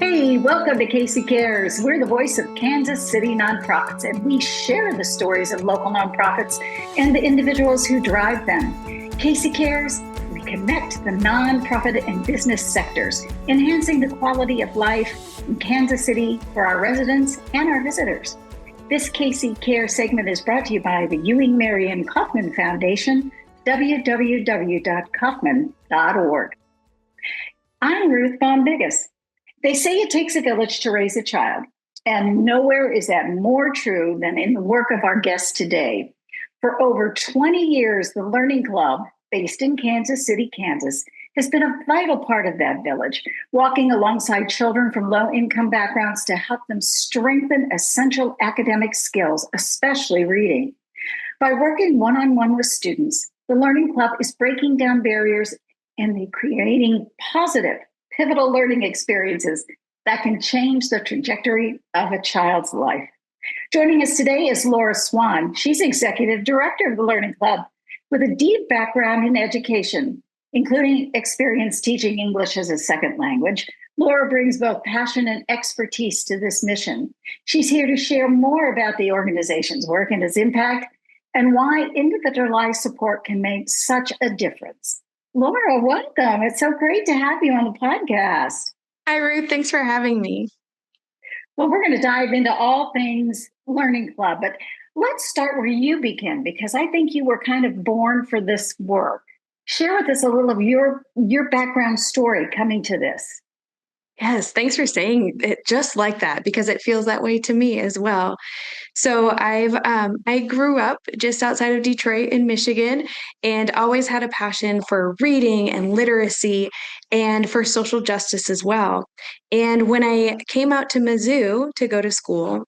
Hey, welcome to Casey Cares. We're the voice of Kansas City nonprofits, and we share the stories of local nonprofits and the individuals who drive them. Casey Cares, we connect the nonprofit and business sectors, enhancing the quality of life in Kansas City for our residents and our visitors. This Casey Care segment is brought to you by the Ewing Marion Kaufman Foundation, www.kaufman.org. I'm Ruth Bombigas. They say it takes a village to raise a child, and nowhere is that more true than in the work of our guest today. For over 20 years, the Learning Club, based in Kansas City, Kansas, has been a vital part of that village, walking alongside children from low-income backgrounds to help them strengthen essential academic skills, especially reading. By working one-on-one with students, the Learning Club is breaking down barriers and creating positive, pivotal learning experiences that can change the trajectory of a child's life. Joining us today is Laura Swan. She's Executive Director of the Learning Club with a deep background in education, including experience teaching English as a second language. Laura brings both passion and expertise to this mission. She's here to share more about the organization's work and its impact and why individualized support can make such a difference. Laura, welcome. It's so great to have you on the podcast. Hi, Ruth. Thanks for having me. Well, we're going to dive into all things Learning Club, but let's start where you begin, because I think you were kind of born for this work. Share with us a little of your background story coming to this. Yes, thanks for saying it just like that, because it feels that way to me as well. So I grew up just outside of Detroit in Michigan and always had a passion for reading and literacy and for social justice as well. And when I came out to Mizzou to go to school,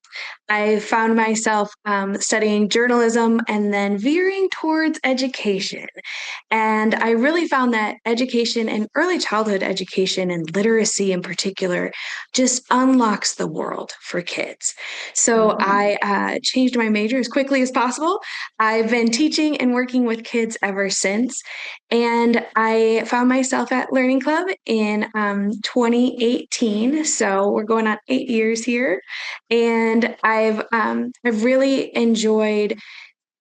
I found myself studying journalism and then veering towards education. And I really found that education and early childhood education and literacy in particular just unlocks the world for kids. So I changed my major as quickly as possible. I've been teaching and working with kids ever since. And I found myself at Learning Club in 2018. So we're going on 8 years here. And I've really enjoyed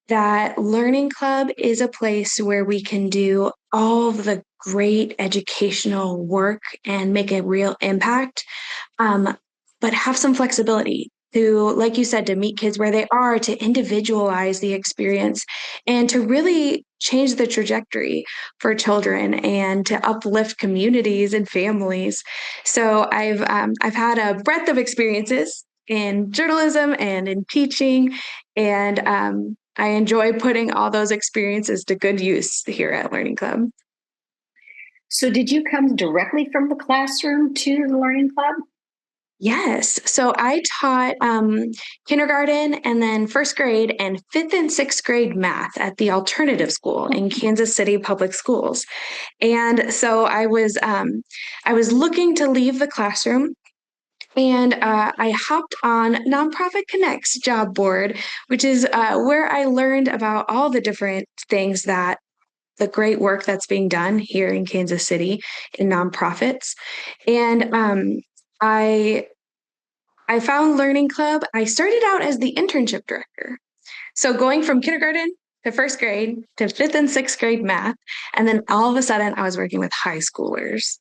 that Learning Club is a place where we can do all of the great educational work and make a real impact, but have some flexibility to, like you said, to meet kids where they are, to individualize the experience, and to really change the trajectory for children and to uplift communities and families. So I've had a breadth of experiences in journalism and in teaching, and I enjoy putting all those experiences to good use here at Learning Club. So did you come directly from the classroom to the Learning Club? Yes. So I taught kindergarten and then first grade and fifth and sixth grade math at the alternative school in Kansas City Public Schools. And so I was looking to leave the classroom. And I hopped on Nonprofit Connect's job board, which is where I learned about all the different things that the great work that's being done here in Kansas City in nonprofits. And I found Learning Club. I started out as the internship director. So going from kindergarten to first grade to fifth and sixth grade math. And then all of a sudden I was working with high schoolers.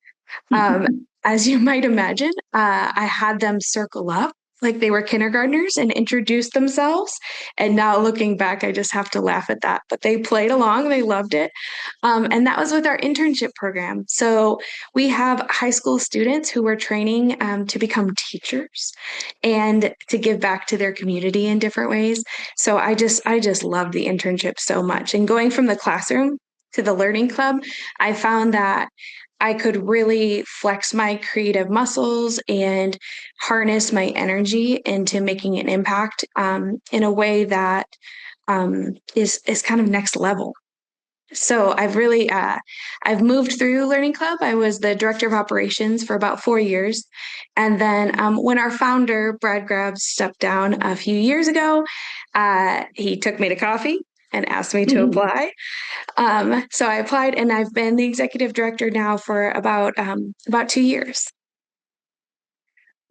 As you might imagine, I had them circle up like they were kindergartners and introduce themselves. And now looking back, I just have to laugh at that. But they played along, they loved it. And that was with our internship program. So we have high school students who were training to become teachers and to give back to their community in different ways. So I just love the internship so much. And going from the classroom to the Learning Club, I found that I could really flex my creative muscles and harness my energy into making an impact in a way that is kind of next level. So I've moved through Learning Club. I was the director of operations for about 4 years. And then when our founder, Brad Grabs, stepped down a few years ago, he took me to coffee and asked me to apply. So I applied, and I've been the executive director now for about 2 years.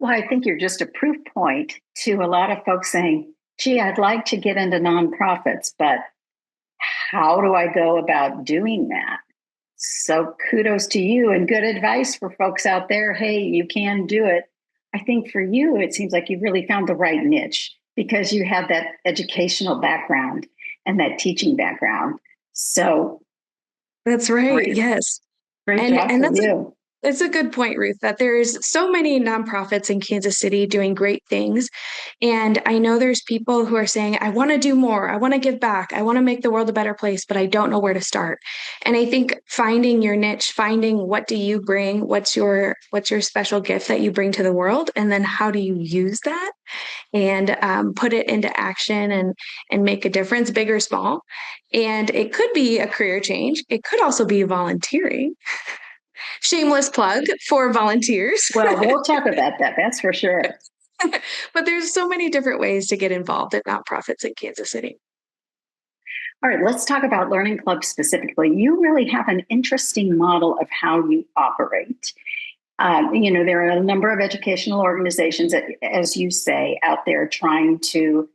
Well, I think you're just a proof point to a lot of folks saying, gee, I'd like to get into nonprofits, but how do I go about doing that? So kudos to you and good advice for folks out there. Hey, you can do it. I think for you, it seems like you've really found the right niche because you have that educational background and that teaching background. So That's right. great, Yes. great job And for that's you. it's a good point, Ruth, that there's so many nonprofits in Kansas City doing great things. And I know there's people who are saying, I want to do more. I want to give back. I want to make the world a better place, but I don't know where to start. And I think finding your niche, finding what do you bring, what's your special gift that you bring to the world, and then how do you use that and put it into action and make a difference, big or small. And it could be a career change. It could also be volunteering. Shameless plug for volunteers. Well, we'll talk about that. That's for sure. But there's so many different ways to get involved in nonprofits in Kansas City. All right, let's talk about Learning Club specifically. You really have an interesting model of how you operate. There are a number of educational organizations, that, as you say, out there trying to,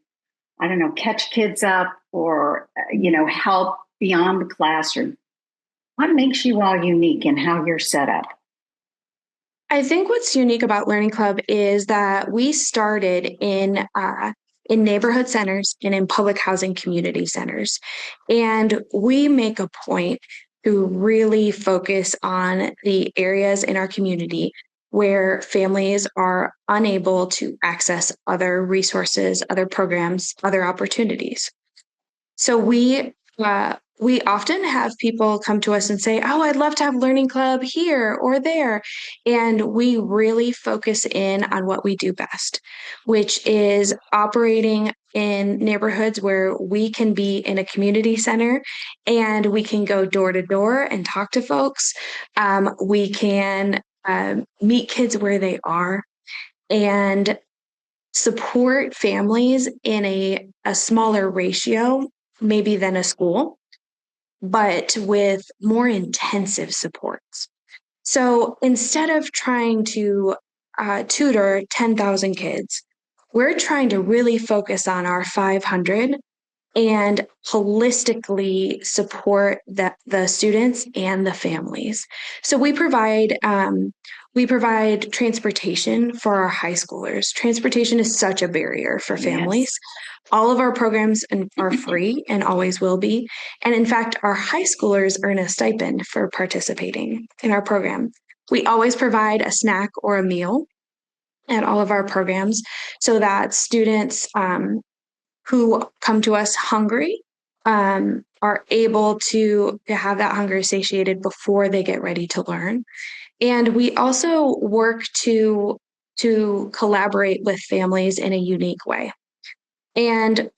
I don't know, catch kids up or, help beyond the classroom. What makes you all unique in how you're set up? I think what's unique about Learning Club is that we started in neighborhood centers and in public housing community centers, and we make a point to really focus on the areas in our community where families are unable to access other resources, other programs, other opportunities. So we often have people come to us and say, "Oh, I'd love to have Learning Club here or there," and we really focus in on what we do best, which is operating in neighborhoods where we can be in a community center and we can go door to door and talk to folks. We can meet kids where they are and support families in a smaller ratio, maybe than a school, but with more intensive supports. So instead of trying to tutor 10,000 kids, we're trying to really focus on our 500 and holistically support the students and the families. So we provide transportation for our high schoolers. Transportation is such a barrier for families. Yes. All of our programs are free and always will be. And in fact, our high schoolers earn a stipend for participating in our program. We always provide a snack or a meal at all of our programs so that students who come to us hungry are able to have that hunger satiated before they get ready to learn. And we also work to collaborate with families in a unique way. And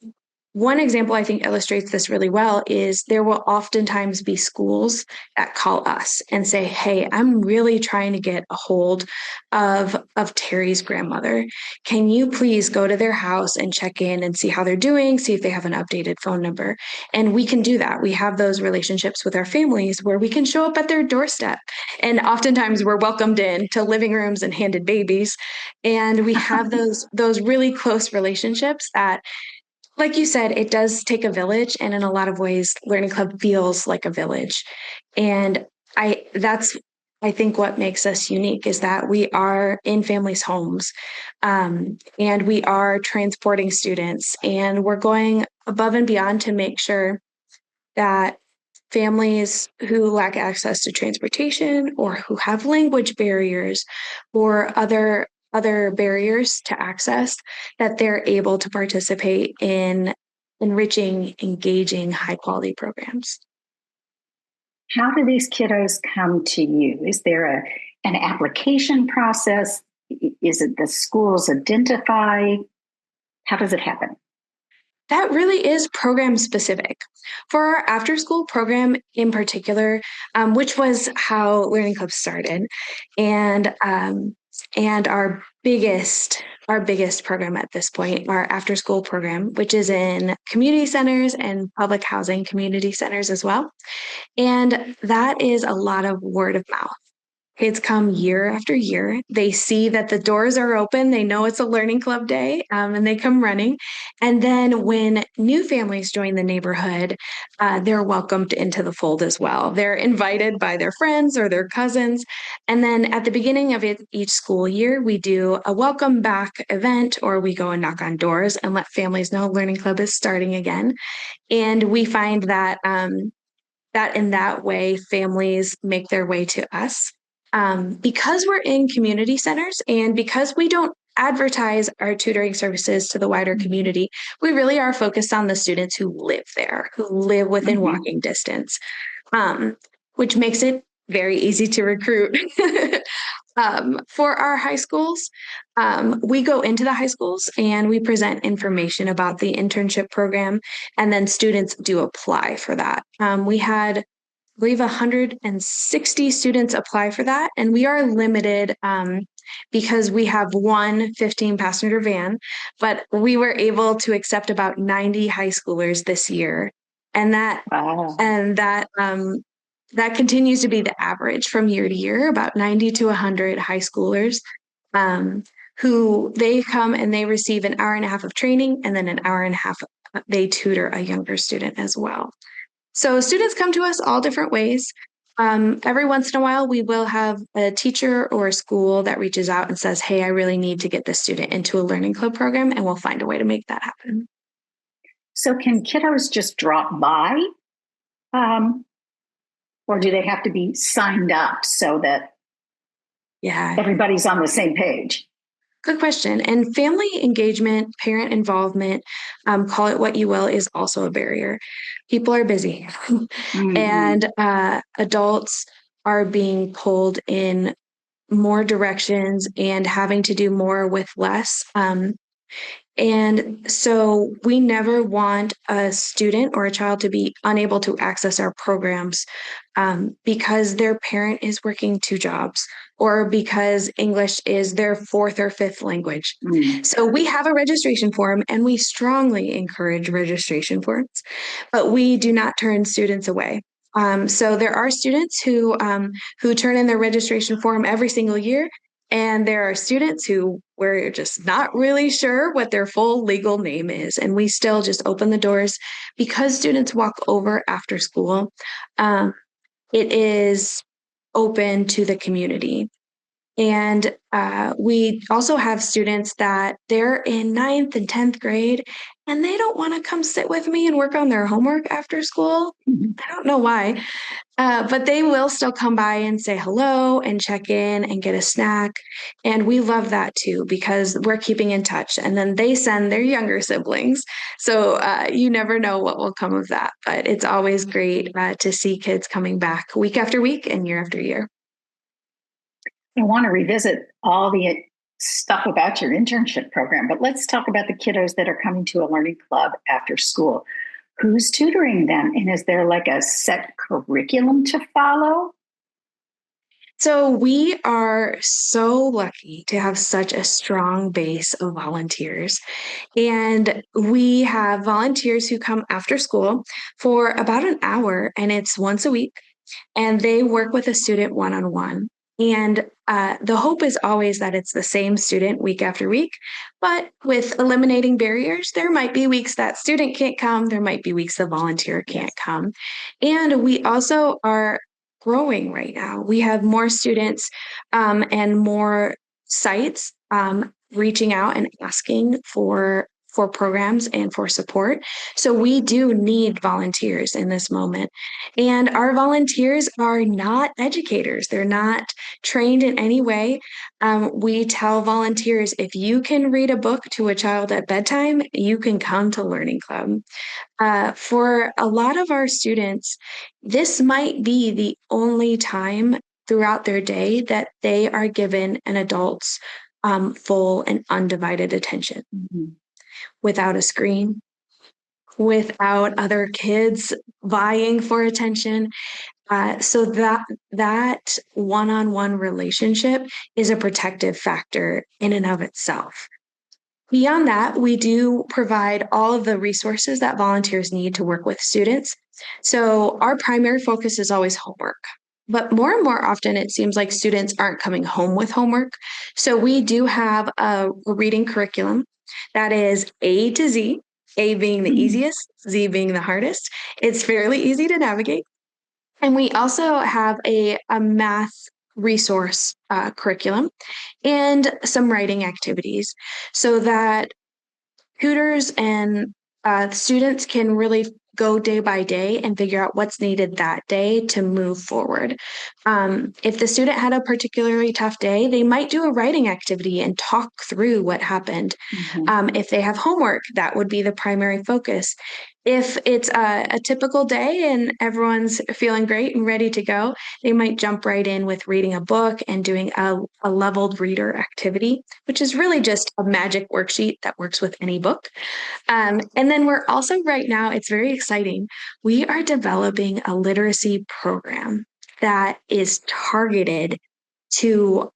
one example I think illustrates this really well is there will oftentimes be schools that call us and say, "Hey, I'm really trying to get a hold of Terry's grandmother. Can you please go to their house and check in and see how they're doing, see if they have an updated phone number?" And we can do that. We have those relationships with our families where we can show up at their doorstep. And oftentimes we're welcomed in to living rooms and handed babies. And we have those really close relationships that, like you said, it does take a village, and in a lot of ways, Learning Club feels like a village. And that's I think what makes us unique is that we are in families' homes, and we are transporting students, and we're going above and beyond to make sure that families who lack access to transportation or who have language barriers or other barriers to access, that they're able to participate in enriching, engaging, high quality programs. How do these kiddos come to you? Is there an application process? Is it the schools identify? How does it happen? That really is program specific. For our after school program in particular, which was how Learning Club started, and our biggest program at this point, our after school program, which is in community centers and public housing community centers as well. And that is a lot of word of mouth. Kids come year after year. They see that the doors are open. They know it's a learning club day, and they come running. And then when new families join the neighborhood, they're welcomed into the fold as well. They're invited by their friends or their cousins. And then at the beginning of each school year, we do a welcome back event, or we go and knock on doors and let families know Learning Club is starting again. And we find that that in that way, families make their way to us. Because we're in community centers and because we don't advertise our tutoring services to the wider community, we really are focused on the students who live there, who live within walking distance, which makes it very easy to recruit. For our high schools, we go into the high schools and we present information about the internship program, and then students do apply for that. We had, I believe, 160 students apply for that, and we are limited because we have one 15-passenger van, but we were able to accept about 90 high schoolers this year, and that Wow. and that that continues to be the average from year to year, about 90 to 100 high schoolers who they come and they receive an hour and a half of training, and then an hour and a half they tutor a younger student as well. So students come to us all different ways. Every once in a while, we will have a teacher or a school that reaches out and says, hey, I really need to get this student into a learning club program, and we'll find a way to make that happen. So can kiddos just drop by? Or do they have to be signed up so that everybody's on the same page? Good question. And family engagement, parent involvement, call it what you will, is also a barrier. People are busy and adults are being pulled in more directions and having to do more with less. And so we never want a student or a child to be unable to access our programs because their parent is working two jobs or because English is their fourth or fifth language. So we have a registration form, and we strongly encourage registration forms, but we do not turn students away. So there are students who turn in their registration form every single year, and there are students who we're just not really sure what their full legal name is. And we still just open the doors because students walk over after school. It is open to the community. And we also have students that they're in 9th and 10th grade, and they don't want to come sit with me and work on their homework after school. I don't know why. But they will still come by and say hello and check in and get a snack. And we love that too, because we're keeping in touch. And then they send their younger siblings. So you never know what will come of that. But it's always great to see kids coming back week after week and year after year. I want to revisit all the stuff about your internship program, but let's talk about the kiddos that are coming to a learning club after school. Who's tutoring them? And is there like a set curriculum to follow? So we are so lucky to have such a strong base of volunteers. And we have volunteers who come after school for about an hour, and it's once a week, and they work with a student one-on-one. And the hope is always that it's the same student week after week, but with eliminating barriers, there might be weeks that student can't come, there might be weeks the volunteer can't come. And we also are growing right now. We have more students and more sites reaching out and asking for programs and for support. So we do need volunteers in this moment. And our volunteers are not educators. They're not trained in any way. We tell volunteers, if you can read a book to a child at bedtime, you can come to Learning Club. For a lot of our students, this might be the only time throughout their day that they are given an adult's full and undivided attention. Without a screen, without other kids vying for attention. So that one-on-one relationship is a protective factor in and of itself. Beyond that, we do provide all of the resources that volunteers need to work with students. So our primary focus is always homework. But more and more often, it seems like students aren't coming home with homework. So we do have a reading curriculum that is A to Z, A being the Mhm. easiest, Z being the hardest. It's fairly easy to navigate. And we also have a math resource curriculum and some writing activities so that tutors and students can really go day by day and figure out what's needed that day to move forward. If the student had a particularly tough day, they might do a writing activity and talk through what happened. Mhm. If they have homework, that would be the primary focus. If it's a typical day and everyone's feeling great and ready to go, they might jump right in with reading a book and doing a leveled reader activity, which is really just a magic worksheet that works with any book. And then we're also right now, it's very exciting. We are developing a literacy program that is targeted to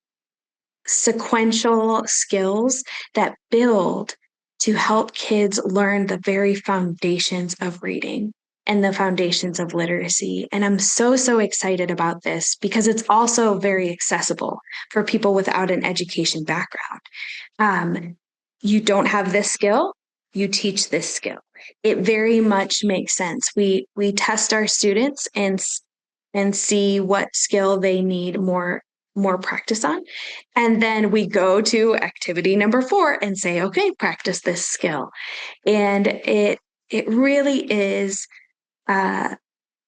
sequential skills that build to help kids learn the very foundations of reading and the foundations of literacy. And I'm so, so excited about this because it's also very accessible for people without an education background. You don't have this skill, you teach this skill. It very much makes sense. We test our students and see what skill they need more practice on. And then we go to activity number 4 and say, okay, practice this skill. And it really is uh,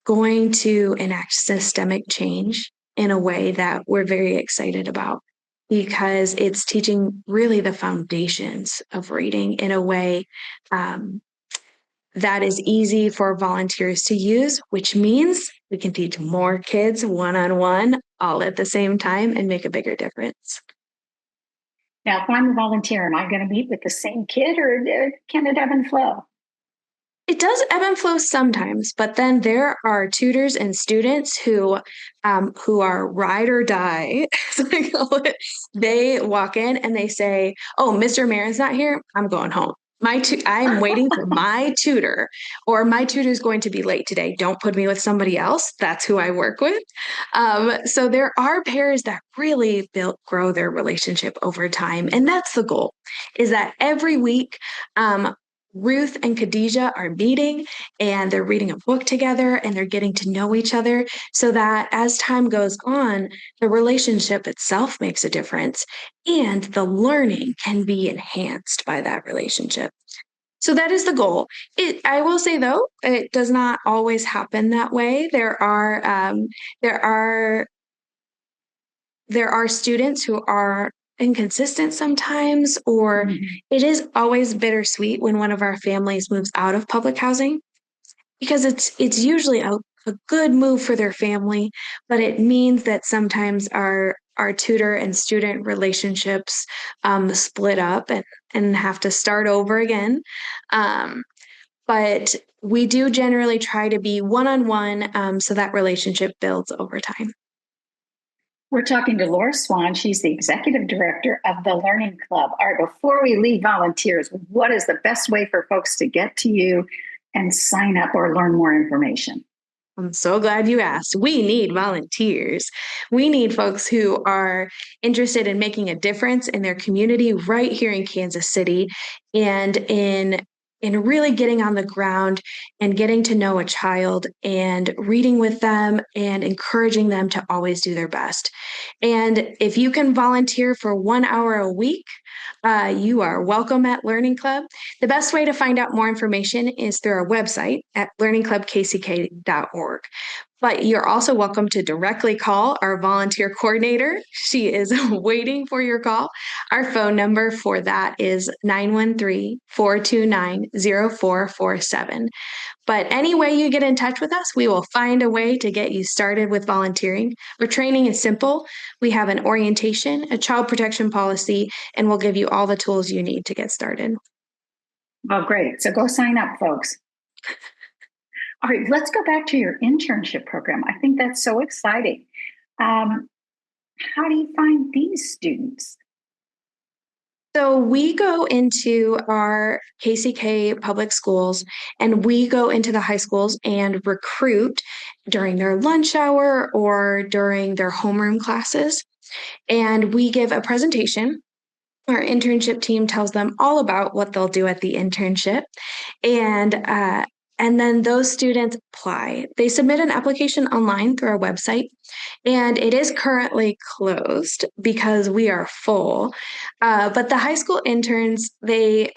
going to enact systemic change in a way that we're very excited about because it's teaching really the foundations of reading in a way um, that is easy for volunteers to use, which means we can teach more kids one on one all at the same time and make a bigger difference. Now, if I'm a volunteer, am I going to meet with the same kid or can it ebb and flow? It does ebb and flow sometimes, but then there are tutors and students who are ride or die, as I call it. They walk in and they say, "Oh, Mr. Marin's not here. I'm going home. I'm waiting for my tutor, or my tutor is going to be late today. Don't put me with somebody else. That's who I work with." So there are pairs that really grow their relationship over time, and that's the goal. Is that every week. Ruth and Khadijah are meeting and they're reading a book together and they're getting to know each other so that as time goes on, the relationship itself makes a difference and the learning can be enhanced by that relationship. So that is the goal. I will say though, it does not always happen that way. There are there are students who are inconsistent sometimes, or Mhm. it is always bittersweet when one of our families moves out of public housing because it's usually a good move for their family, but it means that sometimes our tutor and student relationships split up and have to start over again. Um, but we do generally try to be one-on-one so that relationship builds over time. We're talking to Laura Swan. She's the executive director of the Learning Club. All right, before we leave volunteers, what is the best way for folks to get to you and sign up or learn more information? I'm so glad you asked. We need volunteers. We need folks who are interested in making a difference in their community right here in Kansas City and in really getting on the ground and getting to know a child and reading with them and encouraging them to always do their best. And if you can volunteer for 1 hour a week, you are welcome at Learning Club. The best way to find out more information is through our website at learningclubkck.org. But you're also welcome to directly call our volunteer coordinator. She is waiting for your call. Our phone number for that is 913-429-0447. But any way you get in touch with us, we will find a way to get you started with volunteering. Our training is simple. We have an orientation, a child protection policy, and we'll give you all the tools you need to get started. Oh, great. So go sign up, folks. All right, let's go back to your internship program. I think that's so exciting. Um, how do you find these students? So we go into our KCK public schools and we go into the high schools and recruit during their lunch hour or during their homeroom classes. And we give a presentation. Our internship team tells them all about what they'll do at the internship. And and then those students apply. They submit an application online through our website, and it is currently closed because we are full. But the high school interns, they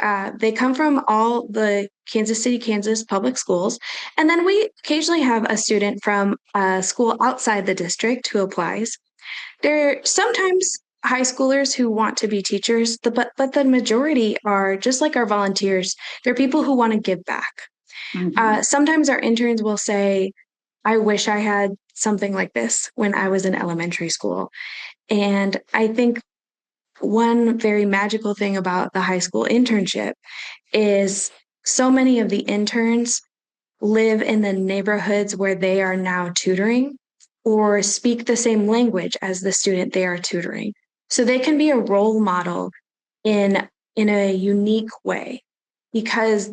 come from all the Kansas City, Kansas public schools, and then we occasionally have a student from a school outside the district who applies. There are sometimes high schoolers who want to be teachers, but the majority are just like our volunteers. They're people who want to give back. Mhm. Sometimes our interns will say, I wish I had something like this when I was in elementary school. And I think one very magical thing about the high school internship is so many of the interns live in the neighborhoods where they are now tutoring or speak the same language as the student they are tutoring. So they can be a role model in in a unique way because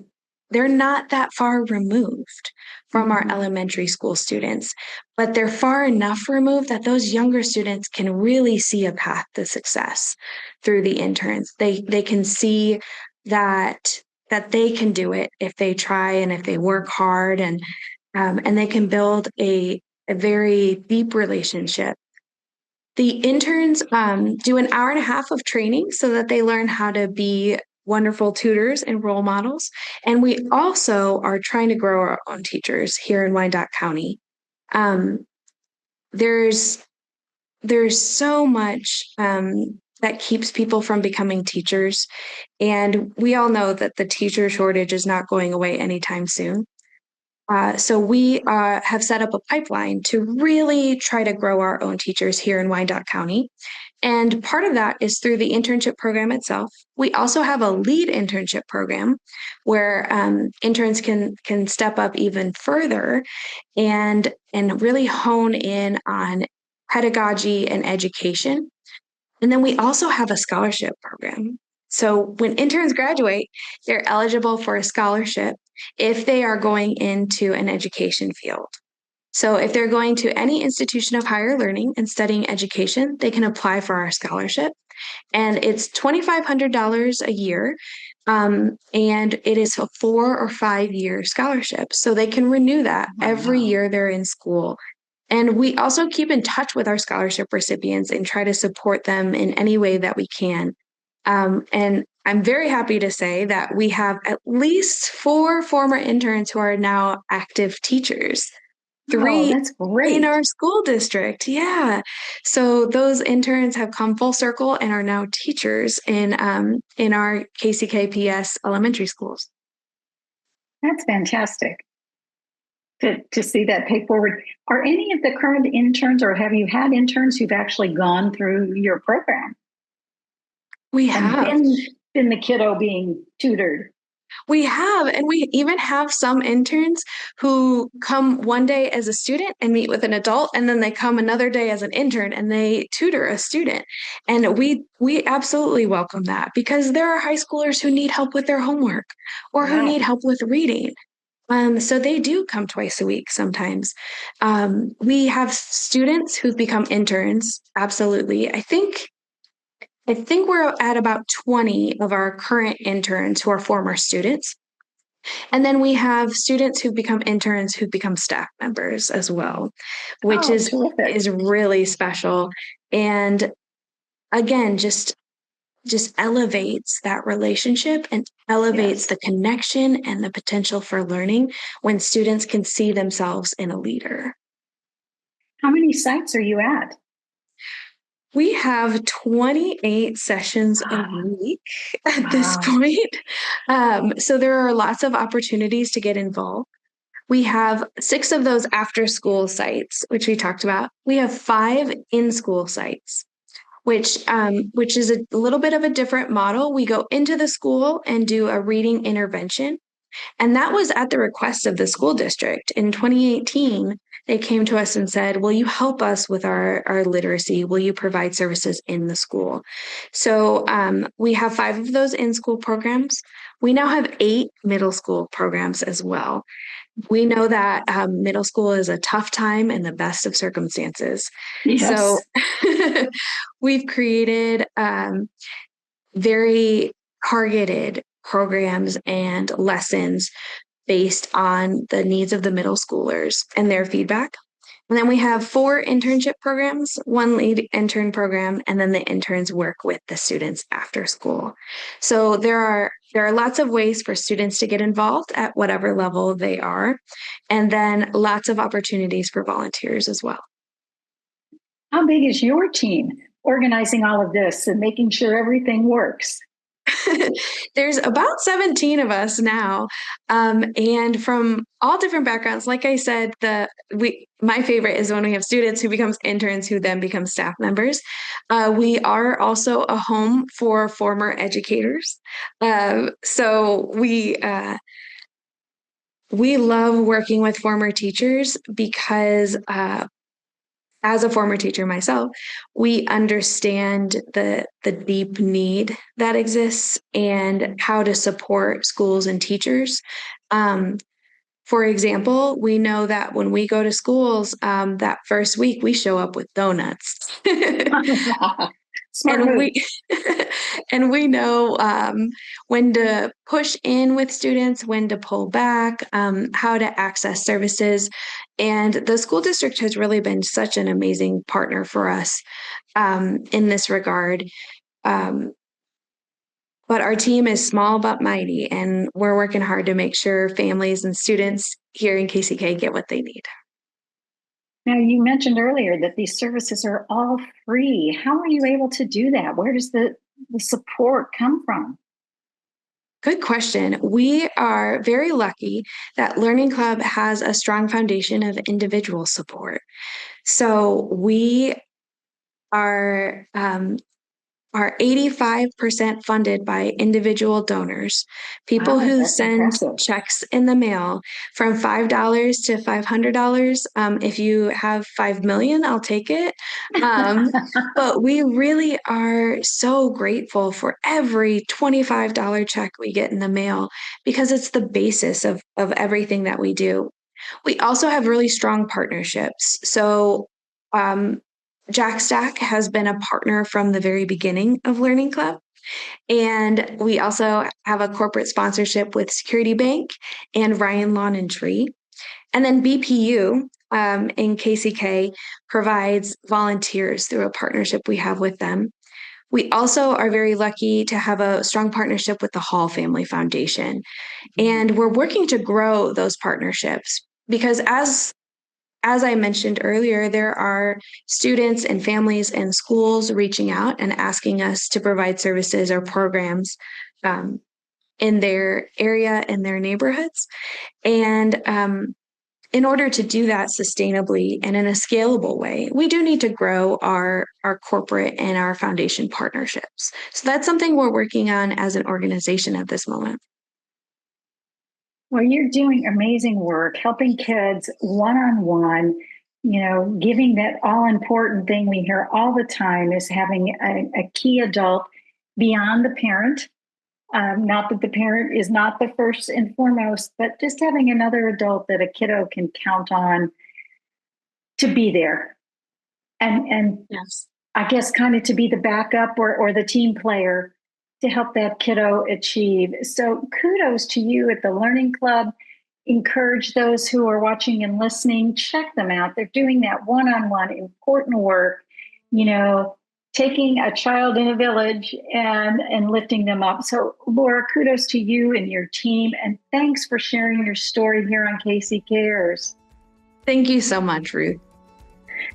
they're not that far removed from our Mhm. elementary school students, but they're far enough removed that those younger students can really see a path to success through the interns. They can see that that they can do it if they try and if they work hard and they can build a very deep relationship. The interns do an hour and a half of training so that they learn how to be wonderful tutors and role models. And we also are trying to grow our own teachers here in Wyandotte County. Um, there's there's so much that keeps people from becoming teachers, and we all know that the teacher shortage is not going away anytime soon. So we have set up a pipeline to really try to grow our own teachers here in Wyandotte County. And part of that is through the internship program itself. We also have a lead internship program where interns can step up even further and really hone in on pedagogy and education. And then we also have a scholarship program. So when interns graduate, they're eligible for a scholarship if they are going into an education field. So if they're going to any institution of higher learning and studying education, they can apply for our scholarship. And it's $2,500 a year. And it is a 4 or 5 year scholarship. So they can renew that every Wow. year they're in school. And we also keep in touch with our scholarship recipients and try to support them in any way that we can. And I'm very happy to say that we have at least 4 former interns who are now active teachers, Oh, 3 that's in great. our school district. Yeah. So those interns have come full circle and are now teachers in our KCKPS elementary schools. That's fantastic to see that pay forward. Are any of the current interns, or have you had interns who've actually gone through your program We and have. been the kiddo being tutored? We have, and we even have some interns who come one day as a student and meet with an adult, and then they come another day as an intern and they tutor a student. And we absolutely welcome that because there are high schoolers who need help with their homework or who Yeah. need help with reading. So they do come twice a week sometimes. We have students who've become interns. Absolutely. I think we're at about 20 of our current interns who are former students. And then we have students who become interns who become staff members as well, which Oh, is terrific. really special. And again, just elevates that relationship and elevates Yes. the connection and the potential for learning when students can see themselves in a leader. How many sites are you at? We have 28 sessions a week at this Wow. point. So there are lots of opportunities to get involved. We have 6 of those after school sites, which we talked about. We have 5 in school sites, which is a little bit of a different model. We go into the school and do a reading intervention. And that was at the request of the school district. In 2018, they came to us and said, will you help us with our literacy? Will you provide services in the school? So we have 5 of those in-school programs. We now have 8 middle school programs as well. We know that middle school is a tough time in the best of circumstances. So Yes. we've created very targeted programs and lessons based on the needs of the middle schoolers and their feedback. And then we have 4 internship programs, 1 lead intern program, and then the interns work with the students after school. So there are lots of ways for students to get involved at whatever level they are, and then lots of opportunities for volunteers as well. How big is your team organizing all of this and making sure everything works? There's about 17 of us now, and from all different backgrounds. Like I said, my favorite is when we have students who becomes interns who then become staff members. We are also a home for former educators, so we love working with former teachers because as a former teacher myself, we understand the deep need that exists and how to support schools and teachers. For example, we know that when we go to schools, that first week we show up with donuts. Smart and move. we and we know when to push in with students, when to pull back, how to access services. And the school district has really been such an amazing partner for us in this regard. But our team is small but mighty, and we're working hard to make sure families and students here in KCK get what they need. Now, you mentioned earlier that these services are all free. How are you able to do that? Where does the support come from? Good question. We are very lucky that Learning Club has a strong foundation of individual support. So we are 85% funded by individual donors, people Wow, who that's send impressive. checks in the mail from $5 to $500. If you have 5 million, I'll take it. But we really are so grateful for every $25 check we get in the mail because it's the basis of everything that we do. We also have really strong partnerships. So, Jack Stack has been a partner from the very beginning of Learning Club. And we also have a corporate sponsorship with Security Bank and Ryan Lawn and Tree. And then BPU in KCK provides volunteers through a partnership we have with them. We also are very lucky to have a strong partnership with the Hall Family Foundation. And we're working to grow those partnerships because as I mentioned earlier, there are students and families and schools reaching out and asking us to provide services or programs in their area, in their neighborhoods. And in order to do that sustainably and in a scalable way, we do need to grow our corporate and our foundation partnerships. So that's something we're working on as an organization at this moment. Well, you're doing amazing work, helping kids one-on-one, giving that all important thing we hear all the time is having a key adult beyond the parent. Not that the parent is not the first and foremost, but just having another adult that a kiddo can count on to be there. And Yes. I guess kind of to be the backup or the team player to help that kiddo achieve. So kudos to you at the Learning Club. Encourage those who are watching and listening, check them out. They're doing that one-on-one important work, taking a child in a village and lifting them up. So Laura, kudos to you and your team. And thanks for sharing your story here on KC Cares. Thank you so much, Ruth.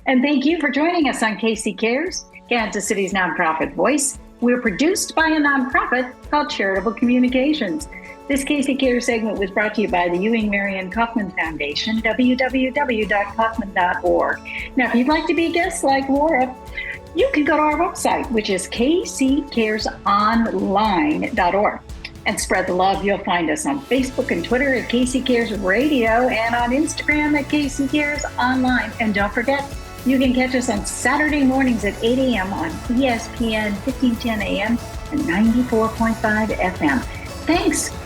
And thank you for joining us on KC Cares, Kansas City's nonprofit voice. We're produced by a nonprofit called Charitable Communications. This KC Cares segment was brought to you by the Ewing Marion Kaufman Foundation, www.kaufman.org. Now, if you'd like to be a guest like Laura, you can go to our website, which is kccaresonline.org. and spread the love. You'll find us on Facebook and Twitter at Casey Cares Radio and on Instagram at Casey Cares Online. And don't forget, you can catch us on Saturday mornings at 8 a.m. on ESPN 1510 AM and 94.5 FM. Thanks for